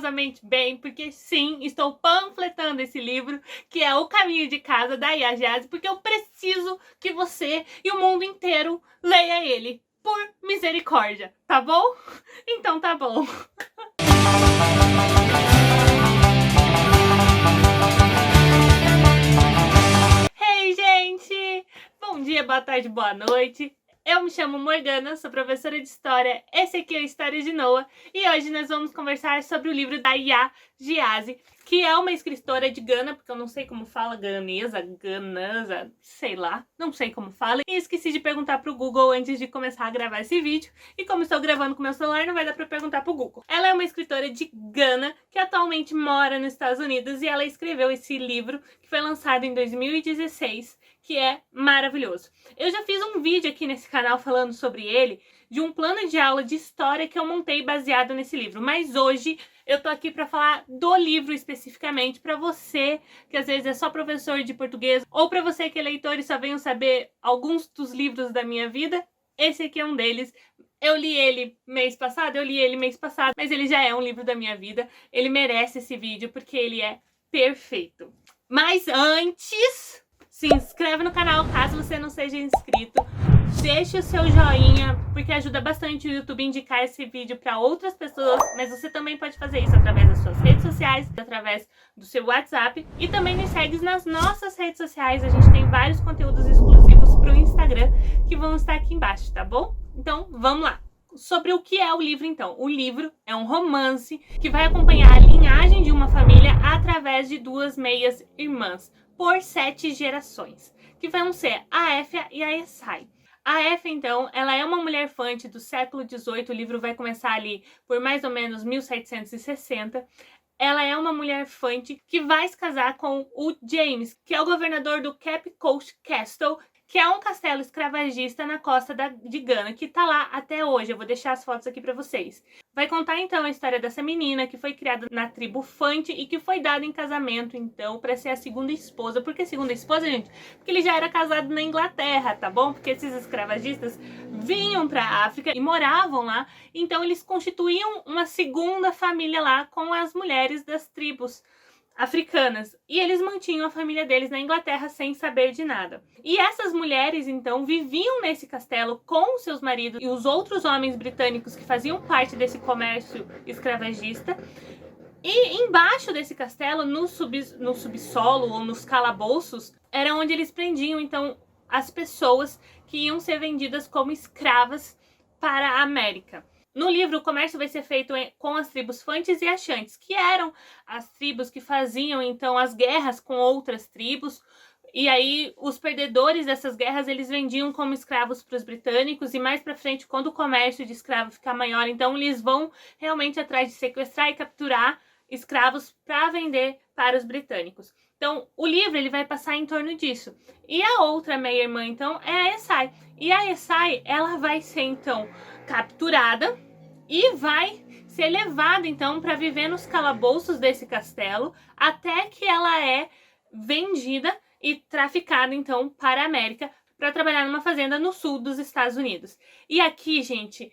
maravilhosamente bem, porque sim, estou panfletando esse livro, que é O Caminho de Casa, da Yaa Gyasi, porque eu preciso que você e o mundo inteiro leia ele, por misericórdia, tá bom? Então tá bom. Hey, gente! Bom dia, boa tarde, boa noite. Eu me chamo Morgana, sou professora de História, esse aqui é o História de Noah, e hoje nós vamos conversar sobre o livro da Yaa Gyasi, que é uma escritora de Gana, porque eu não sei como fala, ganesa, sei lá, não sei como fala, e esqueci de perguntar pro Google antes de começar a gravar esse vídeo, e como estou gravando com meu celular, não vai dar pra perguntar pro Google. Ela é uma escritora de Gana, que atualmente mora nos Estados Unidos, e ela escreveu esse livro, que foi lançado em 2016, que é maravilhoso. Eu já fiz um vídeo aqui nesse canal falando sobre ele, de um plano de aula de história que eu montei baseado nesse livro, mas hoje eu tô aqui para falar do livro especificamente, para você que às vezes é só professor de português, ou para você que é leitor e só venho saber alguns dos livros da minha vida, esse aqui é um deles. Eu li ele mês passado, mas ele já é um livro da minha vida, ele merece esse vídeo porque ele é perfeito. Mas antes, se inscreve no canal caso você não seja inscrito. Deixe o seu joinha, porque ajuda bastante o YouTube a indicar esse vídeo para outras pessoas, mas você também pode fazer isso através das suas redes sociais, através do seu WhatsApp e também nos segue nas nossas redes sociais. A gente tem vários conteúdos exclusivos para o Instagram que vão estar aqui embaixo, tá bom? Então, vamos lá! Sobre o que é o livro, então. O livro é um romance que vai acompanhar a linhagem de uma família através de duas meias-irmãs, por 7 gerações, que vão ser a Éfia e a Essai. A Éfia, então, ela é uma mulher fante do século XVIII, o livro vai começar ali por mais ou menos 1760. Ela é uma mulher fante que vai se casar com o James, que é o governador do Cape Coast Castle, que é um castelo escravagista na costa de Gana, que tá lá até hoje. Eu vou deixar as fotos aqui pra vocês. Vai contar, então, a história dessa menina que foi criada na tribo Fante e que foi dada em casamento, então, pra ser a segunda esposa. Por que segunda esposa, gente? Porque ele já era casado na Inglaterra, tá bom? Porque esses escravagistas vinham pra África e moravam lá, então eles constituíam uma segunda família lá com as mulheres das tribos africanas, e eles mantinham a família deles na Inglaterra sem saber de nada. E essas mulheres, então, viviam nesse castelo com seus maridos e os outros homens britânicos que faziam parte desse comércio escravagista. E embaixo desse castelo, no subsolo ou nos calabouços, era onde eles prendiam, então, as pessoas que iam ser vendidas como escravas para a América. No livro, o comércio vai ser feito com as tribos Fantes e Achantes, que eram as tribos que faziam, então, as guerras com outras tribos. E aí, os perdedores dessas guerras, eles vendiam como escravos para os britânicos. E mais para frente, quando o comércio de escravo ficar maior, então, eles vão realmente atrás de sequestrar e capturar escravos para vender para os britânicos. Então, o livro ele vai passar em torno disso. E a outra meia-irmã, então, é a Essai. E a Essai, ela vai ser, então, capturada e vai ser levada, então, para viver nos calabouços desse castelo, até que ela é vendida e traficada, então, para a América, para trabalhar numa fazenda no sul dos Estados Unidos. E aqui, gente,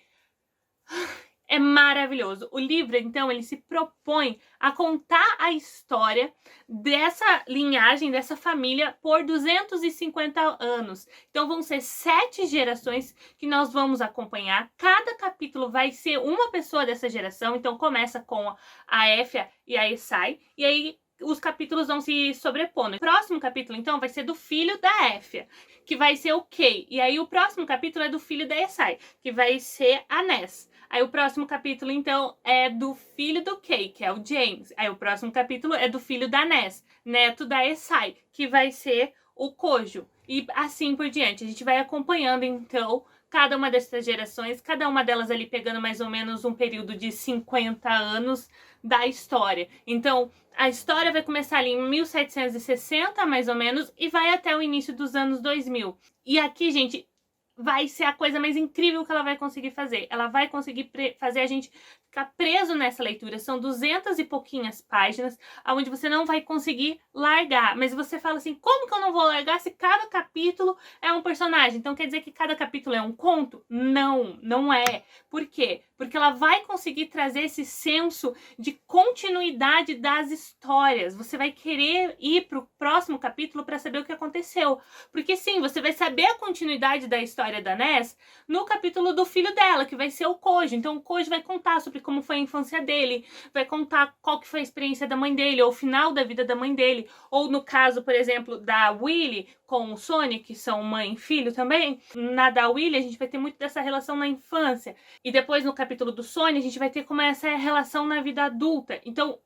é maravilhoso. O livro, então, ele se propõe a contar a história dessa linhagem, dessa família, por 250 anos. Então, vão ser 7 gerações que nós vamos acompanhar. Cada capítulo vai ser uma pessoa dessa geração. Então, começa com a Éfia e a Essai. E aí, os capítulos vão se sobrepondo. O próximo capítulo, então, vai ser do filho da Éfia, que vai ser o Kay. E aí, o próximo capítulo é do filho da Essai, que vai ser a Ness. Aí o próximo capítulo, então, é do filho do Kay, que é o James. Aí o próximo capítulo é do filho da Ness, neto da Essai, que vai ser o Kojo. E assim por diante. A gente vai acompanhando, então, cada uma dessas gerações, cada uma delas ali pegando mais ou menos um período de 50 anos da história. Então, a história vai começar ali em 1760, mais ou menos, e vai até o início dos anos 2000. E aqui, gente, vai ser a coisa mais incrível que ela vai conseguir fazer. Ela vai conseguir fazer a gente ficar preso nessa leitura. São 200 e pouquinhas páginas, onde você não vai conseguir largar. Mas você fala assim, como que eu não vou largar se cada capítulo é um personagem? Então quer dizer que cada capítulo é um conto? Não, não é. Por quê? Porque ela vai conseguir trazer esse senso de continuidade das histórias. Você vai querer ir para o próximo capítulo para saber o que aconteceu. Porque sim, você vai saber a continuidade da história da Ness no capítulo do filho dela, que vai ser o Koji. Então o Koji vai contar sobre como foi a infância dele, vai contar qual que foi a experiência da mãe dele, ou o final da vida da mãe dele, ou no caso, por exemplo, da Willy com o Sony, que são mãe e filho também. Na da Willy, a gente vai ter muito dessa relação na infância. E depois, no capítulo do Sony, a gente vai ter como essa relação na vida adulta. Então,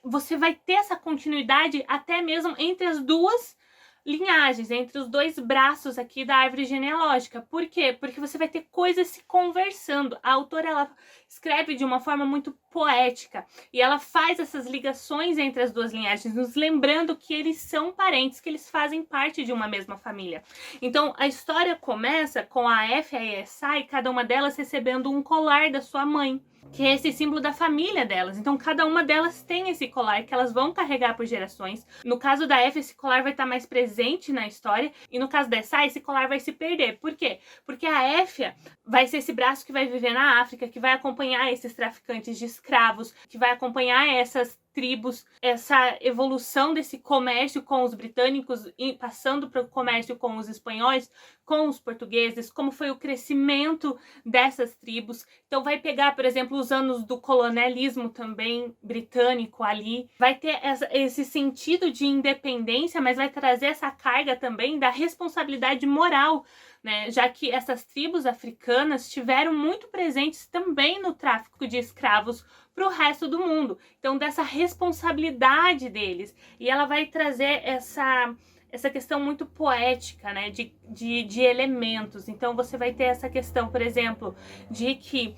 você vai ter essa continuidade até mesmo entre as duas linhagens, entre os dois braços aqui da árvore genealógica. Por quê? Porque você vai ter coisas se conversando. A autora, ela escreve de uma forma muito poética e ela faz essas ligações entre as duas linhagens, nos lembrando que eles são parentes, que eles fazem parte de uma mesma família. Então, a história começa com a F e a Sai, cada uma delas recebendo um colar da sua mãe, que é esse símbolo da família delas. Então, cada uma delas tem esse colar que elas vão carregar por gerações. No caso da F, esse colar vai estar mais presente na história. E no caso da Sai, esse colar vai se perder. Por quê? Porque a F vai ser esse braço que vai viver na África, que vai acompanhar esses traficantes de escravos, que vai acompanhar essas tribos, essa evolução desse comércio com os britânicos, passando para o comércio com os espanhóis, com os portugueses, como foi o crescimento dessas tribos. Então vai pegar, por exemplo, os anos do colonialismo também britânico ali, vai ter esse sentido de independência, mas vai trazer essa carga também da responsabilidade moral, né? Já que essas tribos africanas estiveram muito presentes também no tráfico de escravos para o resto do mundo. Então, dessa responsabilidade deles. E ela vai trazer essa questão muito poética, né, de elementos. Então, você vai ter essa questão, por exemplo, de que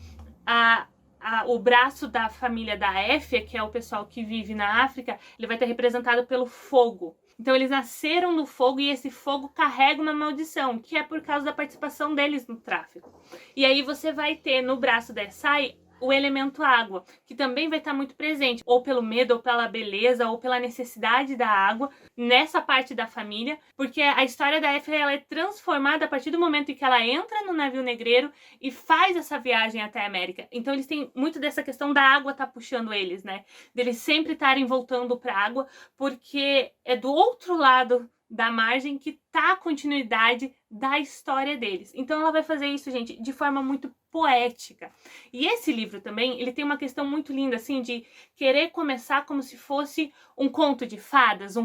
o braço da família da Éfia, que é o pessoal que vive na África, ele vai estar representado pelo fogo. Então, eles nasceram no fogo e esse fogo carrega uma maldição, que é por causa da participação deles no tráfico. E aí você vai ter no braço da Sai o elemento água, que também vai estar muito presente, ou pelo medo, ou pela beleza, ou pela necessidade da água, nessa parte da família, porque a história da Éfia, ela é transformada a partir do momento em que ela entra no navio negreiro e faz essa viagem até a América. Então eles têm muito dessa questão da água tá puxando eles, né? Deles sempre estarem voltando para a água, porque é do outro lado da margem que tá a continuidade da história deles. Então ela vai fazer isso, gente, de forma muito poética. E esse livro também, ele tem uma questão muito linda, assim, de querer começar como se fosse um conto de fadas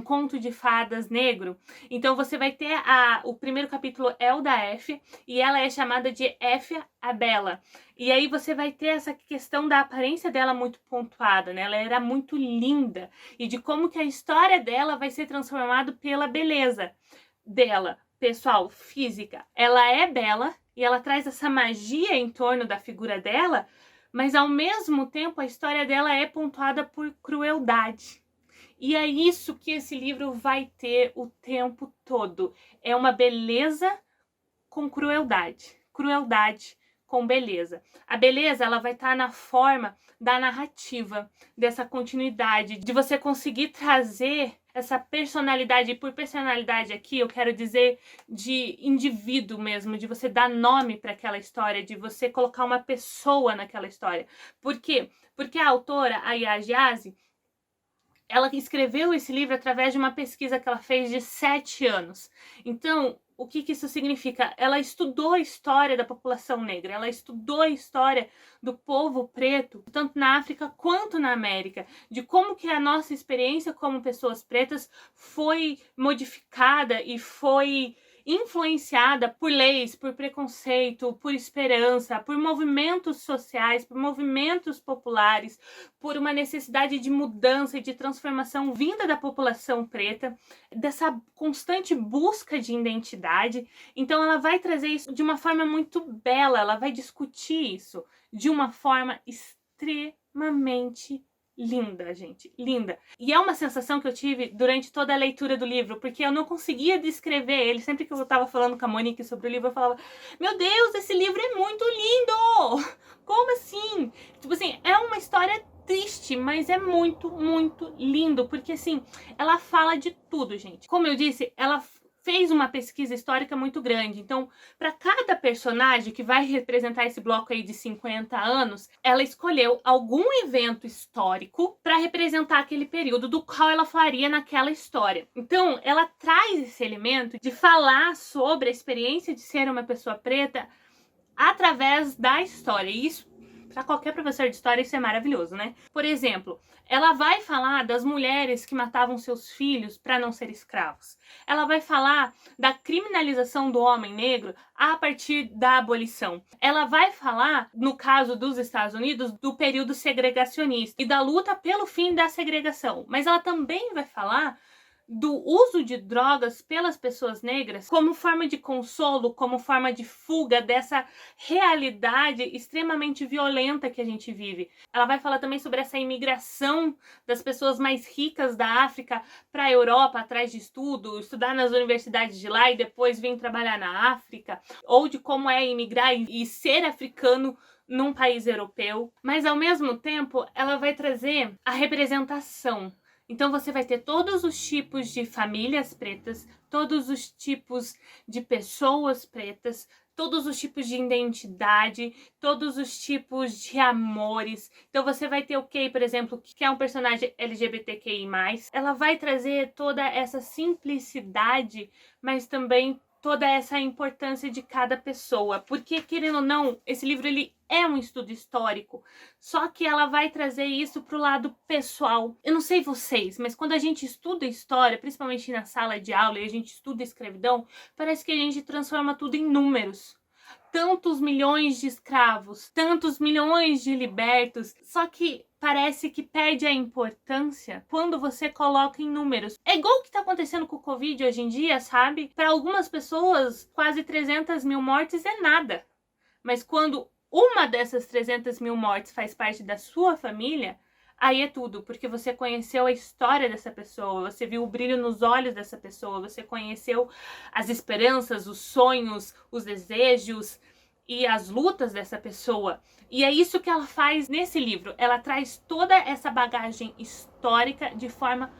negro. Então você vai ter o primeiro capítulo é o da F, e ela é chamada de Éfia a Bela. E aí você vai ter essa questão da aparência dela muito pontuada, né? Ela era muito linda, e de como que a história dela vai ser transformada pela beleza dela, pessoal, física. Ela é bela, e ela traz essa magia em torno da figura dela, mas ao mesmo tempo a história dela é pontuada por crueldade. E é isso que esse livro vai ter o tempo todo. É uma beleza com crueldade. Crueldade com beleza. A beleza, ela vai estar na forma da narrativa, dessa continuidade, de você conseguir trazer essa personalidade. E por personalidade aqui eu quero dizer de indivíduo mesmo, de você dar nome para aquela história, de você colocar uma pessoa naquela história. Por quê? Porque a autora, a Yagyasi, ela escreveu esse livro através de uma pesquisa que ela fez de 7 anos. Então, o que isso significa? Ela estudou a história da população negra, ela estudou a história do povo preto, tanto na África quanto na América, de como que a nossa experiência como pessoas pretas foi modificada e foi influenciada por leis, por preconceito, por esperança, por movimentos sociais, por movimentos populares, por uma necessidade de mudança e de transformação vinda da população preta, dessa constante busca de identidade. Então ela vai trazer isso de uma forma muito bela, ela vai discutir isso de uma forma extremamente linda, gente, linda. E é uma sensação que eu tive durante toda a leitura do livro, porque eu não conseguia descrever ele. Sempre que eu tava falando com a Monique sobre o livro, eu falava: meu Deus, esse livro é muito lindo! Como assim? Tipo assim, é uma história triste, mas é muito, muito lindo, porque assim, ela fala de tudo, gente. Como eu disse, ela fez uma pesquisa histórica muito grande. Então, para cada personagem que vai representar esse bloco aí de 50 anos, ela escolheu algum evento histórico para representar aquele período do qual ela faria naquela história. Então, ela traz esse elemento de falar sobre a experiência de ser uma pessoa preta através da história. E isso, para qualquer professor de história, isso é maravilhoso, né? Por exemplo, ela vai falar das mulheres que matavam seus filhos para não ser escravos. Ela vai falar da criminalização do homem negro a partir da abolição. Ela vai falar, no caso dos Estados Unidos, do período segregacionista e da luta pelo fim da segregação. Mas ela também vai falar do uso de drogas pelas pessoas negras como forma de consolo, como forma de fuga dessa realidade extremamente violenta que a gente vive. Ela vai falar também sobre essa imigração das pessoas mais ricas da África para a Europa atrás de estudo, estudar nas universidades de lá e depois vir trabalhar na África, ou de como é imigrar e ser africano num país europeu. Mas ao mesmo tempo, ela vai trazer a representação. Então você vai ter todos os tipos de famílias pretas, todos os tipos de pessoas pretas, todos os tipos de identidade, todos os tipos de amores. Então você vai ter o Kay, por exemplo, que é um personagem LGBTQI+. Ela vai trazer toda essa simplicidade, mas também toda essa importância de cada pessoa, porque, querendo ou não, esse livro ele é um estudo histórico, só que ela vai trazer isso pro lado pessoal. Eu não sei vocês, mas quando a gente estuda história, principalmente na sala de aula, e a gente estuda escravidão, parece que a gente transforma tudo em números. Tantos milhões de escravos, tantos milhões de libertos, só que parece que perde a importância quando você coloca em números. É igual o que tá acontecendo com o Covid hoje em dia, sabe? Para algumas pessoas, quase 300 mil mortes é nada. Mas quando uma dessas 300 mil mortes faz parte da sua família, aí é tudo, porque você conheceu a história dessa pessoa, você viu o brilho nos olhos dessa pessoa, você conheceu as esperanças, os sonhos, os desejos e as lutas dessa pessoa. E é isso que ela faz nesse livro. Ela traz toda essa bagagem histórica de forma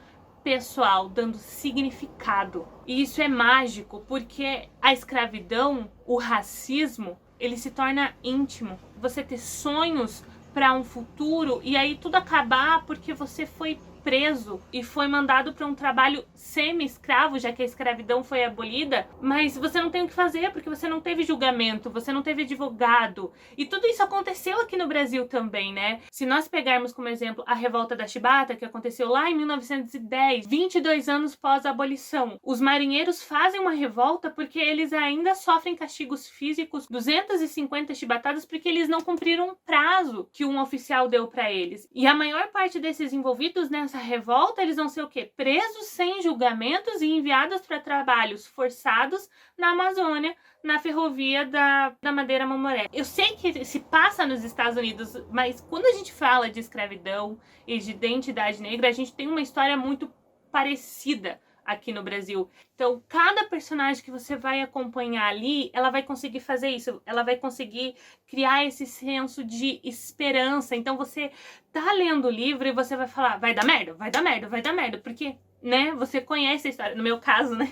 pessoal, dando significado. E isso é mágico, porque a escravidão, o racismo, ele se torna íntimo. Você ter sonhos para um futuro e aí tudo acabar porque você foi preso e foi mandado para um trabalho semi-escravo, já que a escravidão foi abolida, mas você não tem o que fazer porque você não teve julgamento, você não teve advogado. E tudo isso aconteceu aqui no Brasil também, né? Se nós pegarmos como exemplo a revolta da Chibata, que aconteceu lá em 1910, 22 anos pós a abolição, os marinheiros fazem uma revolta porque eles ainda sofrem castigos físicos, 250 chibatadas, porque eles não cumpriram o prazo que um oficial deu para eles. E a maior parte desses envolvidos nessa revolta, eles vão ser o quê? Presos sem julgamentos e enviados para trabalhos forçados na Amazônia, na ferrovia da Madeira Mamoré. Eu sei que se passa nos Estados Unidos, mas quando a gente fala de escravidão e de identidade negra, a gente tem uma história muito parecida aqui no Brasil. Então, cada personagem que você vai acompanhar ali, ela vai conseguir fazer isso, ela vai conseguir criar esse senso de esperança. Então, você tá lendo o livro e você vai falar, vai dar merda, vai dar merda, vai dar merda, porque, né, você conhece a história. No meu caso, né,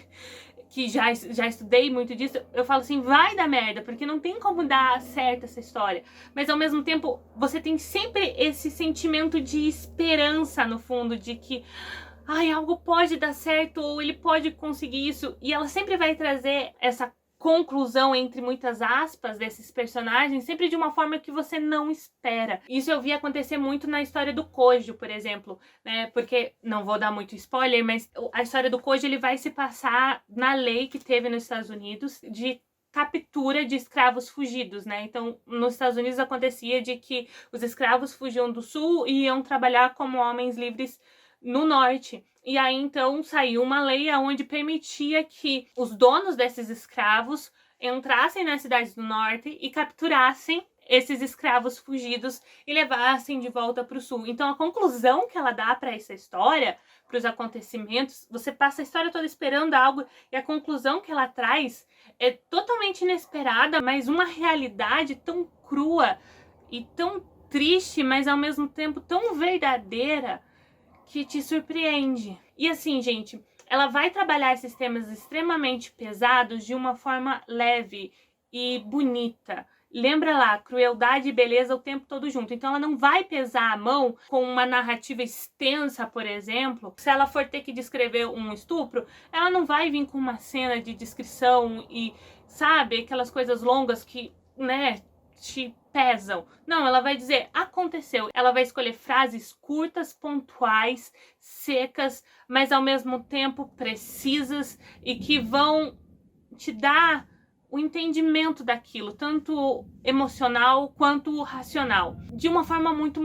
que já estudei muito disso, eu falo assim, vai dar merda, porque não tem como dar certo essa história. Mas, ao mesmo tempo, você tem sempre esse sentimento de esperança no fundo, de que ai, algo pode dar certo ou ele pode conseguir isso. E ela sempre vai trazer essa conclusão, entre muitas aspas, desses personagens, sempre de uma forma que você não espera. Isso eu vi acontecer muito na história do Kojo, por exemplo, né? Porque, não vou dar muito spoiler, mas a história do Kojo, ele vai se passar na lei que teve nos Estados Unidos de captura de escravos fugidos, né? Então, nos Estados Unidos acontecia de que os escravos fugiam do sul e iam trabalhar como homens livres no norte. E aí, então, saiu uma lei onde permitia que os donos desses escravos entrassem nas cidades do norte e capturassem esses escravos fugidos e levassem de volta para o sul. Então a conclusão que ela dá para essa história, para os acontecimentos, você passa a história toda esperando algo e a conclusão que ela traz é totalmente inesperada, mas uma realidade tão crua e tão triste, mas ao mesmo tempo tão verdadeira que te surpreende. E assim, gente, ela vai trabalhar esses temas extremamente pesados de uma forma leve e bonita. Lembra lá, crueldade e beleza o tempo todo junto. Então ela não vai pesar a mão com uma narrativa extensa, por exemplo. Se ela for ter que descrever um estupro, ela não vai vir com uma cena de descrição e, sabe, aquelas coisas longas que, né, te pesam. Não, ela vai dizer, aconteceu. Ela vai escolher frases curtas, pontuais, secas, mas ao mesmo tempo precisas e que vão te dar o entendimento daquilo, tanto emocional quanto racional, de uma forma muito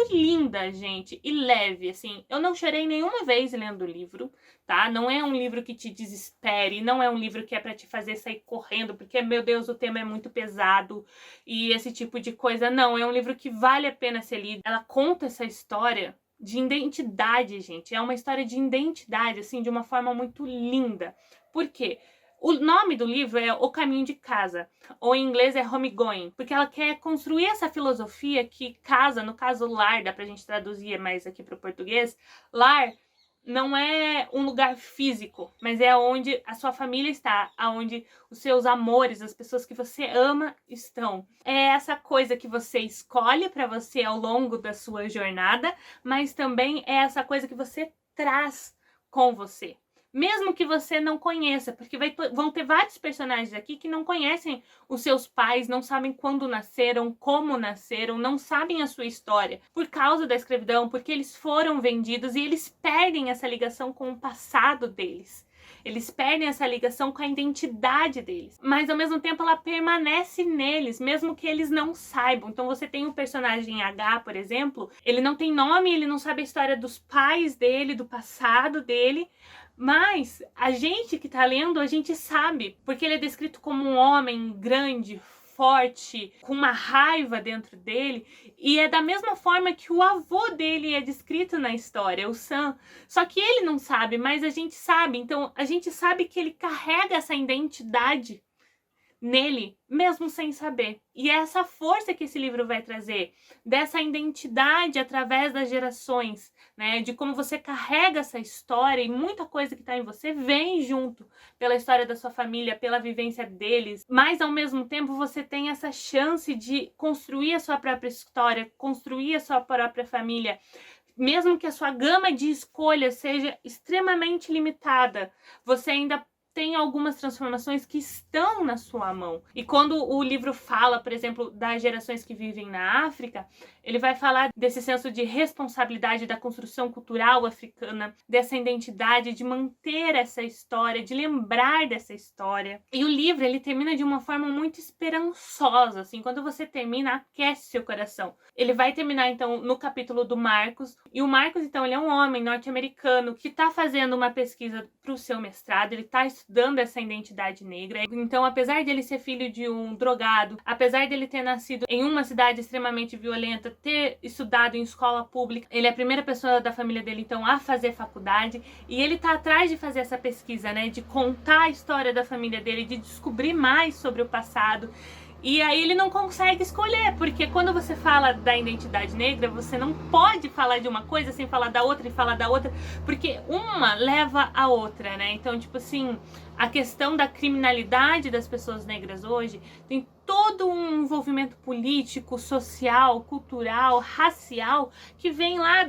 linda, gente, e leve, assim. Eu não chorei nenhuma vez lendo o livro, tá? Não é um livro que te desespere, não é um livro que é para te fazer sair correndo, porque, meu Deus, o tema é muito pesado e esse tipo de coisa. Não, é um livro que vale a pena ser lido. Ela conta essa história de identidade, gente. É uma história de identidade, assim, de uma forma muito linda. Por quê? O nome do livro é O Caminho de Casa, ou em inglês é Homegoing, porque ela quer construir essa filosofia que casa, no caso lar, dá pra gente traduzir mais aqui pro português, lar não é um lugar físico, mas é onde a sua família está, aonde os seus amores, as pessoas que você ama estão. É essa coisa que você escolhe para você ao longo da sua jornada, mas também é essa coisa que você traz com você. Mesmo que você não conheça, porque vão ter vários personagens aqui que não conhecem os seus pais, não sabem quando nasceram, como nasceram, não sabem a sua história por causa da escravidão, porque eles foram vendidos e eles perdem essa ligação com o passado deles. Eles perdem essa ligação com a identidade deles. Mas, ao mesmo tempo, ela permanece neles, mesmo que eles não saibam. Então, você tem o personagem H, por exemplo, ele não tem nome, ele não sabe a história dos pais dele, do passado dele, mas a gente que tá lendo, a gente sabe, porque ele é descrito como um homem grande, forte, com uma raiva dentro dele, e é da mesma forma que o avô dele é descrito na história, o Sam. Só que ele não sabe, mas a gente sabe. Então a gente sabe que ele carrega essa identidade nele, mesmo sem saber. E é essa força que esse livro vai trazer, dessa identidade através das gerações, né? De como você carrega essa história e muita coisa que está em você vem junto pela história da sua família, pela vivência deles. Mas ao mesmo tempo você tem essa chance de construir a sua própria história, construir a sua própria família. Mesmo que a sua gama de escolhas seja extremamente limitada, você ainda tem algumas transformações que estão na sua mão. E quando o livro fala, por exemplo, das gerações que vivem na África, ele vai falar desse senso de responsabilidade da construção cultural africana, dessa identidade, de manter essa história, de lembrar dessa história. E o livro, ele termina de uma forma muito esperançosa, assim, quando você termina, aquece seu coração. Ele vai terminar, então, no capítulo do Marcos, e o Marcos, então, ele é um homem norte-americano que está fazendo uma pesquisa para o seu mestrado, ele está estudando essa identidade negra. Então, apesar de ele ser filho de um drogado, apesar de ele ter nascido em uma cidade extremamente violenta, ter estudado em escola pública, ele é a primeira pessoa da família dele, então, a fazer faculdade, e ele tá atrás de fazer essa pesquisa, né, de contar a história da família dele, de descobrir mais sobre o passado. E aí ele não consegue escolher, porque quando você fala da identidade negra, você não pode falar de uma coisa sem falar da outra e falar da outra, porque uma leva a outra, né? Então, tipo assim, a questão da criminalidade das pessoas negras hoje tem todo um envolvimento político, social, cultural, racial, que vem lá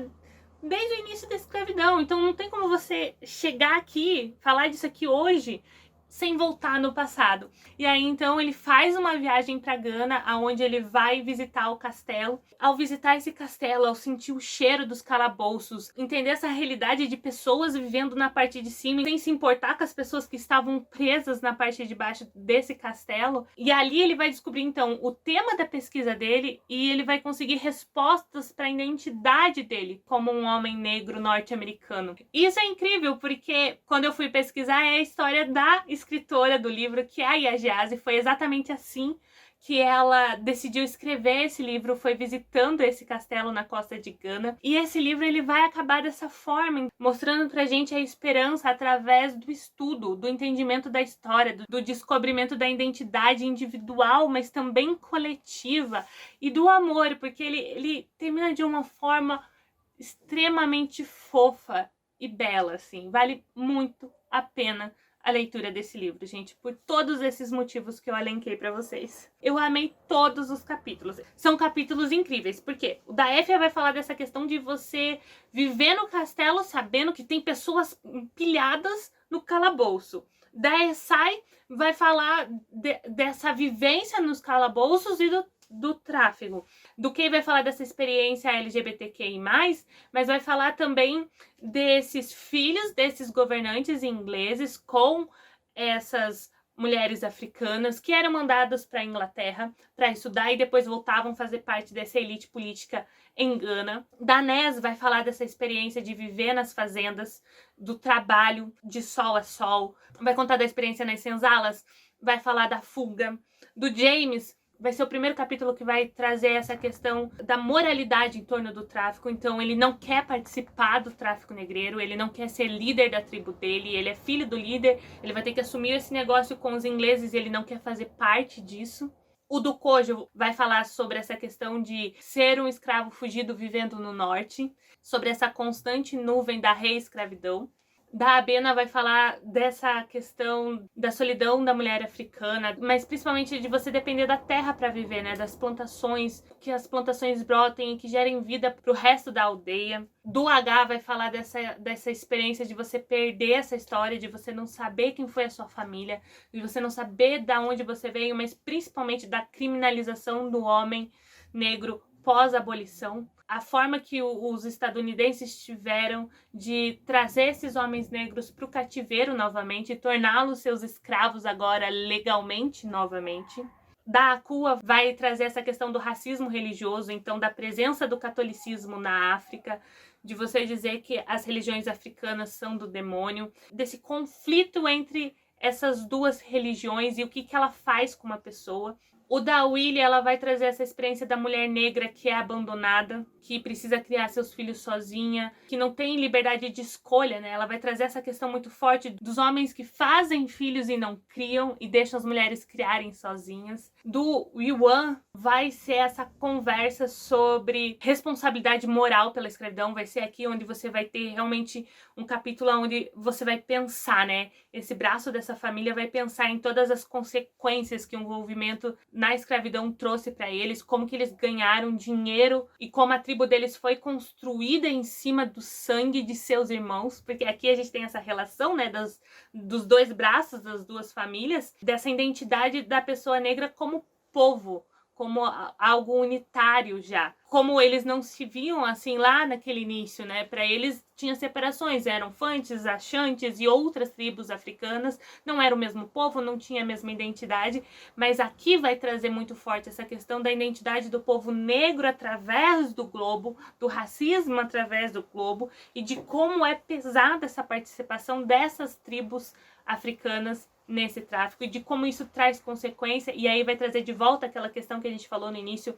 desde o início da escravidão. Então não tem como você chegar aqui, falar disso aqui hoje, sem voltar no passado. E aí, então, ele faz uma viagem para Gana, aonde ele vai visitar o castelo. Ao visitar esse castelo, ao sentir o cheiro dos calabouços, entender essa realidade de pessoas vivendo na parte de cima, sem se importar com as pessoas que estavam presas na parte de baixo desse castelo. E ali ele vai descobrir, então, o tema da pesquisa dele, e ele vai conseguir respostas para a identidade dele como um homem negro norte-americano. Isso é incrível, porque quando eu fui pesquisar, é a história da escritora do livro, que é a Yajazi. Foi exatamente assim que ela decidiu escrever esse livro foi visitando esse castelo na costa de Gana. E esse livro ele vai acabar dessa forma, mostrando pra gente a esperança através do estudo, do entendimento da história, do descobrimento da identidade individual, mas também coletiva, e do amor, porque ele termina de uma forma extremamente fofa e bela, assim. Vale muito a pena a leitura desse livro, gente, por todos esses motivos que eu elenquei pra vocês. Eu amei todos os capítulos. São capítulos incríveis, porque o da Effia vai falar dessa questão de você viver no castelo sabendo que tem pessoas empilhadas no calabouço. Da Essay vai falar dessa vivência nos calabouços e do tráfego. Do Kay vai falar dessa experiência LGBTQI+, mas vai falar também desses filhos desses governantes ingleses com essas mulheres africanas que eram mandadas para a Inglaterra para estudar e depois voltavam a fazer parte dessa elite política em Gana. Danés vai falar dessa experiência de viver nas fazendas, do trabalho de sol a sol, vai contar da experiência nas senzalas, vai falar da fuga. Do James vai ser o primeiro capítulo que vai trazer essa questão da moralidade em torno do tráfico. Então ele não quer participar do tráfico negreiro, ele não quer ser líder da tribo dele, ele é filho do líder, ele vai ter que assumir esse negócio com os ingleses e ele não quer fazer parte disso. O do Kojo vai falar sobre essa questão de ser um escravo fugido vivendo no norte, sobre essa constante nuvem da reescravidão. Da Abena vai falar dessa questão da solidão da mulher africana, mas principalmente de você depender da terra para viver, né? Das plantações, que as plantações brotem e que gerem vida para o resto da aldeia. Do H vai falar dessa experiência de você perder essa história, de você não saber quem foi a sua família, de você não saber de onde você veio, mas principalmente da criminalização do homem negro pós-abolição. A forma que os estadunidenses tiveram de trazer esses homens negros para o cativeiro novamente e torná-los seus escravos agora legalmente novamente. Da Akua vai trazer essa questão do racismo religioso, então da presença do catolicismo na África, de você dizer que as religiões africanas são do demônio, desse conflito entre essas duas religiões e o que ela faz com uma pessoa. O da Willy, ela vai trazer essa experiência da mulher negra que é abandonada, que precisa criar seus filhos sozinha, que não tem liberdade de escolha, né? Ela vai trazer essa questão muito forte dos homens que fazem filhos e não criam e deixam as mulheres criarem sozinhas. Do Yuan vai ser essa conversa sobre responsabilidade moral pela escravidão. Vai ser aqui onde você vai ter realmente um capítulo onde você vai pensar, né? Esse braço dessa família vai pensar em todas as consequências que o envolvimento na escravidão trouxe para eles, como que eles ganharam dinheiro e como a tribo deles foi construída em cima do sangue de seus irmãos, porque aqui a gente tem essa relação, né, dos dois braços das duas famílias, dessa identidade da pessoa negra como povo, como algo unitário já. Como eles não se viam assim lá naquele início, né? Para eles tinha separações, eram Fantes, Achantes e outras tribos africanas, não era o mesmo povo, não tinha a mesma identidade, mas aqui vai trazer muito forte essa questão da identidade do povo negro através do globo, do racismo através do globo e de como é pesada essa participação dessas tribos africanas nesse tráfico e de como isso traz consequência, e aí vai trazer de volta aquela questão que a gente falou no início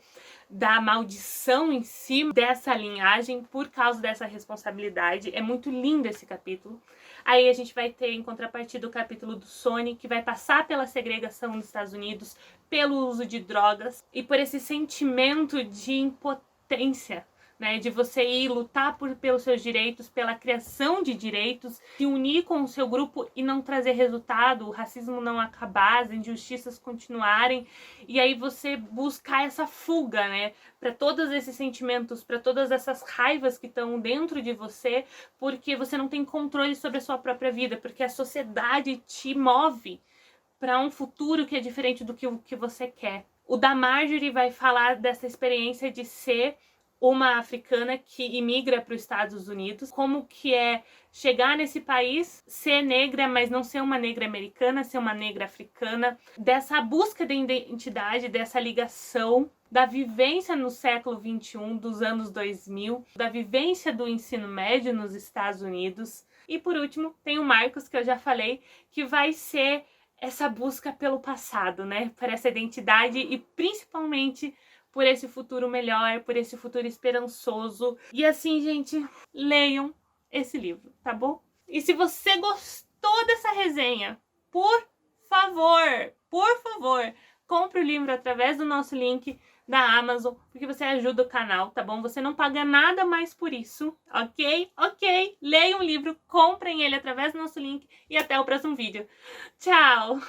da maldição em cima dessa linhagem por causa dessa responsabilidade. É muito lindo esse capítulo. Aí a gente vai ter em contrapartida o capítulo do Sonny, que vai passar pela segregação nos Estados Unidos, pelo uso de drogas e por esse sentimento de impotência, né, de você ir lutar pelos seus direitos, pela criação de direitos, se unir com o seu grupo e não trazer resultado, o racismo não acabar, as injustiças continuarem, e aí você buscar essa fuga, né, para todos esses sentimentos, para todas essas raivas que estão dentro de você, porque você não tem controle sobre a sua própria vida, porque a sociedade te move para um futuro que é diferente do que você quer. O da Marjorie vai falar dessa experiência de ser uma africana que imigra para os Estados Unidos, como que é chegar nesse país, ser negra, mas não ser uma negra americana, ser uma negra africana, dessa busca de identidade, dessa ligação, da vivência no século XXI, dos anos 2000, da vivência do ensino médio nos Estados Unidos. E por último, tem o Marcos, que eu já falei, que vai ser essa busca pelo passado, né? Por essa identidade e principalmente por esse futuro melhor, por esse futuro esperançoso. E assim, gente, leiam esse livro, tá bom? E se você gostou dessa resenha, por favor, compre o livro através do nosso link da Amazon, porque você ajuda o canal, tá bom? Você não paga nada mais por isso, ok? Ok, leiam o livro, comprem ele através do nosso link e até o próximo vídeo. Tchau!